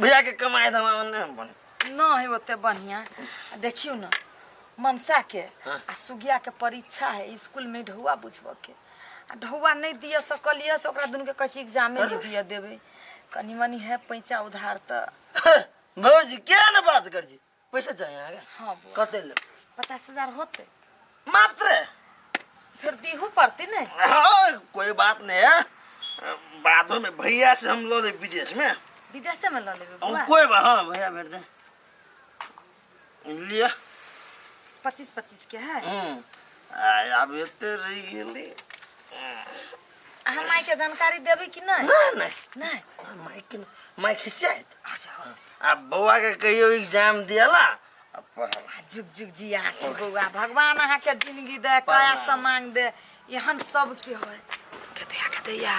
भैया के कमाए धमा न है ओते बढ़िया। देखियो न मनसा के आ सुगिया के परीक्षा है स्कूल में ढौआ बुझब के आ ढौआ नहीं दिए सकलिए से ओकरा दुनु के कैसे एग्जाम में दिए देबे कनी मनी है पैसा उधार त भौजी क्या न बात कर जी पैसा चाहिए आगे। हां कते ले 50,000 होते मात्र फिर दीहू पड़ती नहीं। हाँ कोई बात नहीं है बातों में भैया से हम लो विदेश में लो लेबे कोई बात। हाँ भैया भेज दे लिया 25-25 के है। अब इतने रही गेली हम माई के जानकारी देबे कि नहीं? नहीं माई खिंचाए अच्छा अब बउआ के कहियो एग्जाम दियाला अब पढ़ला जुग जुग जिया बउआ भगवान अहाँ के जिंदगी दे काया समांग दे यहन सब के होय कतया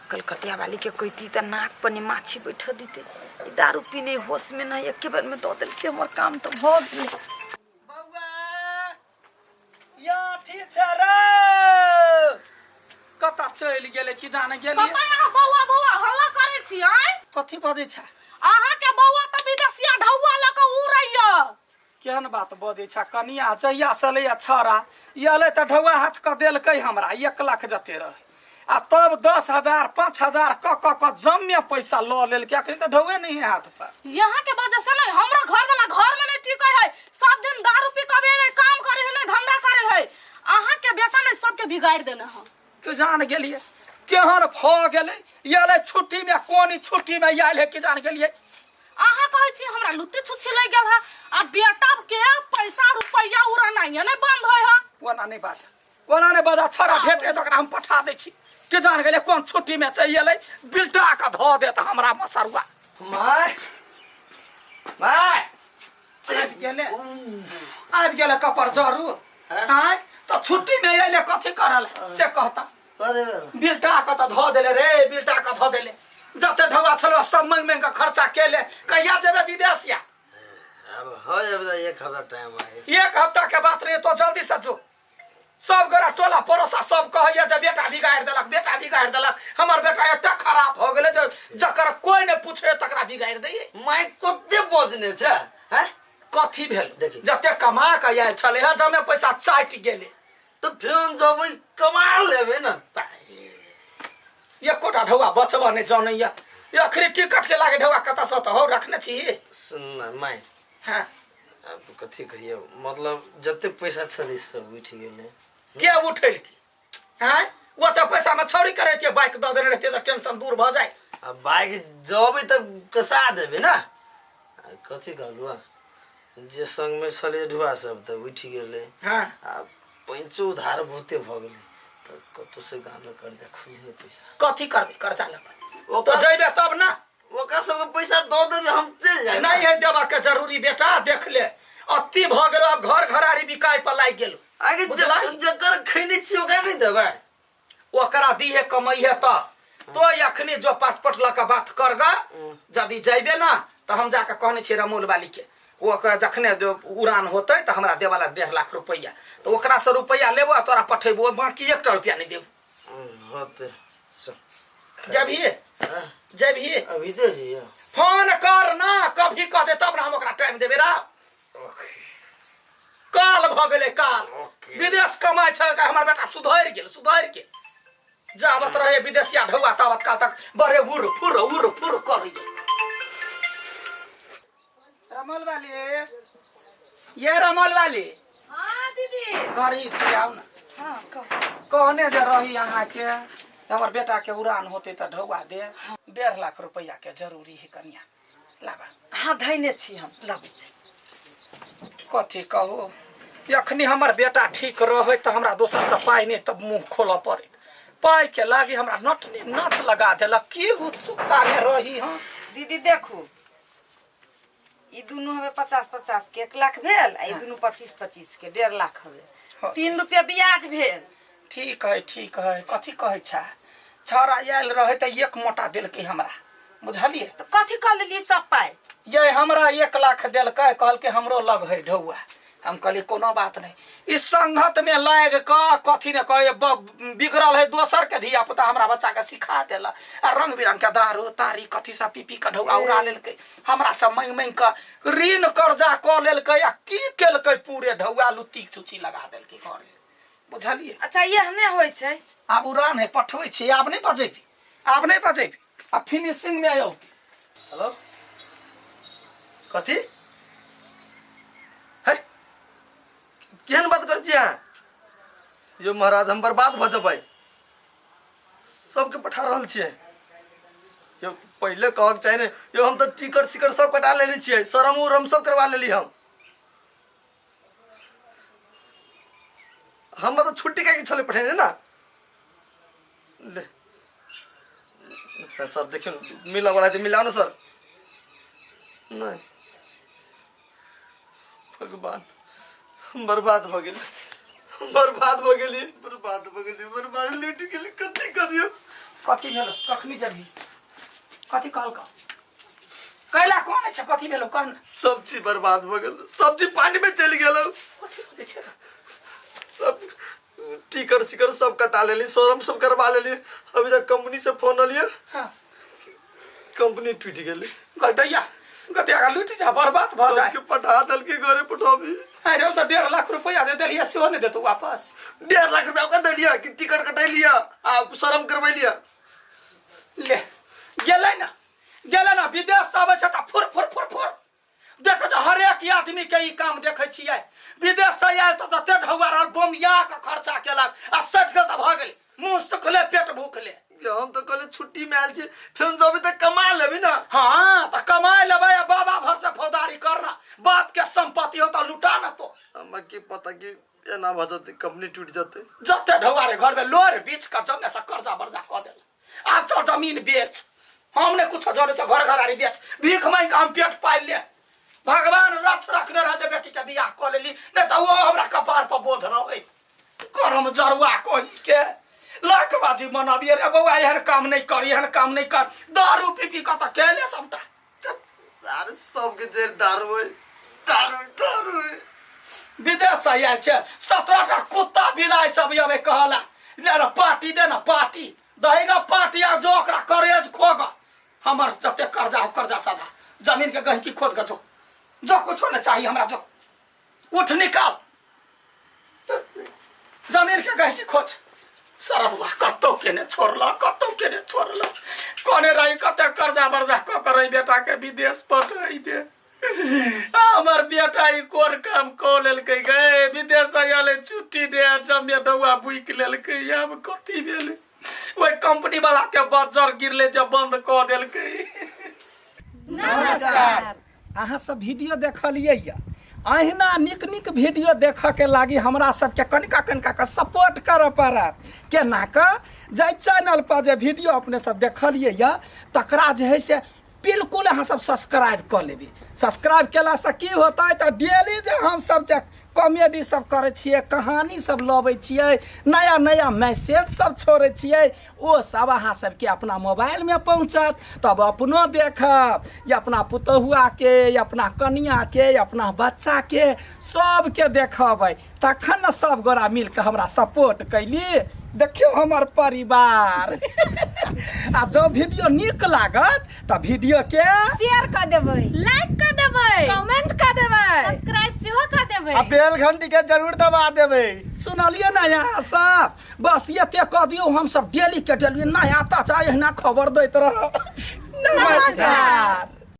कलकतिया वाली के कोईती त नाक पर माछी बैठ दीते दारू पीने होश में नहीं एक बार में दो दिल के हमर काम तो हो गेल। बउआ या ठीक छ रे कता चल गेले कि जाने गेली पापा बउआ हल्ला करे छी आय कथि बजै छ अहाँ के बउआ त विदेशिया ढौआ ल के उड़ैया केहन बात बजै छ कनिया जइया सले छरा यले त ढौआ हाथ क देलकै हमरा 1 लाख जते रहे आ तब 10,000 5,000 क जम्मे पैसा ल लेल के अखन त ढौए नहीं है हाथ पर यहाँ के वजह से नहीं हमरा घर वाला घर में नहीं ठीक है सब दिन दारू पी के नहीं काम करे है नहीं धंधा करे है अहाँ के बेटा ने सबके बिगाड़ देने हैं कि जान गेलिए केहन भ गेले यले छुट्टी में कोनी छुट्टी में आइल है कि जान गेलिए अहाँ कहै छी हमरा लुत्ती छुच्छी लग गेल है आ बेटा के पैसा रुपया उड़ा नहीं है बंद होय है ओना नहीं बाजा छरा भेटे तो हम पठा दे छी के जान गेले कोन छुट्टी में चाहिए बिल्टा का ध देत हमरा मसरुआ माय माय आबि गेले कपर जरू हां तो छुट्टी में आइले कथि करल से कहता बिल्टा का त ध देले रे बिल्टा का ध देले जते ढवा छलो सब मंग का खर्चा केले कहिया जेबे विदेशिया अब हो जाबे 1 हफ्ता टाइम आए 1 हफ्ता के बात रे तो जल्दी से जो सब गोरा टोला पड़ोसा सब कहैया जे बेटा बिगाड़ देलक हमर बेटा एते खराब हो गेले जे जकर कोई ने पूछे तकरा बिगाड़ दैए माय कते बजने छ हैं कथि भेल जते कमा के आयल छले ह जमे पैसा चाटि गेले तो फिर जब कमा लेबे न ये कोटा ढौआ बचबा ने जानैया ये आखिरी टिकट के लागे ढौआ कता सत हो रखने छी सुन माय हां अब कथि कहियो मतलब जते पैसा छले सब उठ गेले के उठैल की हैं वो तो पैसा में छौरी करे के बाइक द देने रहते तो टेंशन दूर भ जाए अब बाइक जब तक कसा देबे ना कथि कहलुआ जे संग में छले ढुआ सब त उठ गेले हां अब पैंचो उधार बहुते भ गेले त कतो से गाम में कर्जा खोजने पैसा कथि करबे कर्जा लेबे ओ तो जइबे तब ना ओका सब पैसा दो देबे हम चल जाए नहीं है देबा के जरूरी बेटा देख ले अति भ गेलो अब घर घरारी बिकाय पर लाग गेलो आगे जकर खैनी छी ओका नहीं देबे ओकरा दिए कमाई है तो अखनी जो पासपोर्ट लका बात करगा जदी जइबे ना तो हम जाके कहने छी रमोल वाली के ओकरा जखने जो उड़ान होते तो हमरा देवाला 1.5 लाख रुपया तो ओकरा से रुपया लेबो तोरा पठेबो बाकी 1 रुपया नहीं देबो होते जब ही अभी दे जी फोन कर ना कभी कह दे तब ना हम ओकरा टाइम देबे रा काल भ गेले काल विदेश कमाय छ हमर बेटा सुधर के जावत रहे विदेशिया ढौआ तावत का तक बड़े उर फुर करी रमल वाली ये रमल वाली हां दीदी घरी छी आउ ना हां कहने जे रही अहाँ के हमर बेटा के उड़ान होते त ढौआ दे 1.5 लाख रुपया के जरूरी है कन्या लाबा हां धैने छी हम लाबै छी कथि कहू अखनी हमर बेटा ठीक रहे त हमरा दोसर से पाई नहीं तब मुंह खोल पड़े पाई के लागी हमरा नच लगा देलक की उत्सुकता में रही हां दीदी देखू ई दुनु हमें 50-50 के 1 लाख भेल आ ई दुनु 25-25 के 1.5 लाख हवे 3 रुपया ब्याज भेल ठीक है कथि कहै छ छरा आयल रहे त 1 मोटा देलकै हमरा बुझलिए तो कथि कर लेलिए सब पाई ये हमरा 1 लाख देलकै कहल के हमरो लग है ढौआ हम कहली कोनो बात नहीं। इस संगत में लाग क कथी ने कहे बिगड़ल है दोसर के धिया पुता हमरा बच्चा के सिखा देला आ रंग बिरंग के दारू तारी कथी सब पी पी के ढौआ उड़ा लेलकै हमरा सब मांग मांग के ऋण कर्जा क लेलकै आ की केलकै पूरे ढौआ लुत्ती चुची लगा देलकै घरे बुझलिए। अच्छा एहने होइ छै आब उड़ान है पठबै छी आब नहीं बजेबी आ फिनिशिंग में आयो। हेलो कथी है केहन बात कर छियै यो महाराज हम बर्बाद भ जेबै सबके पठा रहल छियै यो पहले कहक चाहिए ने यो हम तो टिकट सिकट सब कटा लेले छियै शरम उरम सब करवा लेली हम तो छुट्टी के छले पठेने ना ले सर देखियो मिला वाला है मिलाओ ना सर नहीं भगवान बर्बाद भ गेल लूट गेल कथी करियो कथी भेलो कखनी जरही कथी कहल का कैला कोन छै कथी भेलो कहन सब चीज बर्बाद भ गेल सब चीज पानी में चल गेल सब टिकट सिकट सब कटा लेली शोरूम सब करवा लेली अभी तक कंपनी से फोन आलिए हां कंपनी टूट गेली गदैया गदैया लूट जा बर्बाद भ जाए सबके पठा दल के घरे पठाबी अरे तो 1.5 लाख रुपया दे देलिया सेहो नहीं देतो वापस 1.5 लाख रुपया का दे लिया कि टिकट कटा लिया आ शोरूम करवा लिया ले गेलै ना विदेश से आबै छ त फुर फुर फुर फुर देखो तो हर एक आदमी के ई काम देखे छियै विदेश से आयल तो ते ढौआ रहल बोमिया के खर्चा केलक आ 60 गल त भ गेलै मुंह सुखले पेट भूखले हम तो कहले छुट्टी में आयल छी फिर जब तक कमा लेबी ना हां त कमाई लेबै बाबा भर से फौदारी करना बाप के संपत्ति हो त लुटा ना तो हम की पता कि एना भ जते कंपनी टूट जते जते ढौआ रे घर में लोर बीच का जमे से कर्जा बर्जा क देल आब तो जमीन बेच हमने कुछ जाने तो घर घरारी बेच भीख मांग के हम पेट पाल ले भगवान रथ रखने रहते बेटी के बियाह क लेली नहीं तो वो हमरा कपार पर बोझ रहे करम जरुआ कोई के लाखबाजी मनाबिए रे बउआ एहन काम नहीं कर दारू पी पी का त केले सबटा अरे सबके जेर दारू है दारू है विदेश से आयल छै 17 टा कुत्ता बिलाई सब अबे कहला ले रे पार्टी दे ना पार्टी दहेगा पार्टी आ जो ओकरा करेज खोगा हमर जते कर्जा साधा जमीन के गहकी खोज के जो कुछ न चाहिए हमरा जो उठ निकाल जमीन के गहकी खोज सरबुआ कतो के ने छोड़ला कोने रही कते कर्जा बर्जा क करे बेटा के विदेश पठै दे हमर बेटा ई कोन काम क लेलकै गए विदेश आले छुट्टी दे जमे डौआ बुइक लेलकै अब कथी भेलै ओइ कंपनी वाला के बजर गिरले जे बंद क देलकै। नमस्कार अहाँ सब वीडियो देखलियै या अहिना निक वीडियो देख के लागी हमरा सबके कनिका के सपोर्ट करऽ पड़त केना के जे चैनल पर जे वीडियो अपने सब देखलियै या तकरा जे है से बिल्कुल अहाँ सब सब्सक्राइब कर लेबी सब्सक्राइब केला से की होता है तो डेली जे हम सब जे कॉमेडी सब करे छियै कहानी सब लबै छियै नया मैसेज सब छोड़े छियै ओ सब अहाँ सबके अपना मोबाइल में पहुँचत तब अपनो देखब या अपना पुतहुआ के या अपना कनिया के या अपना बच्चा के सबके देखबै तखन न सब गोरा मिल के हमरा सपोर्ट कैली देखियो हमर परिवार आ जो वीडियो निक लागत त वीडियो के शेयर कर देबै लाइक कर देबै कमेंट कर देबै सब्सक्राइब सेहो कर देबै आ बेल घंटी के जरूर दबा देबै सुनलिए ना यहाँ सब बस ये कह दियो हम सब डेली के डेली नया ताजा एहना खबर दैत रह। नमस्कार।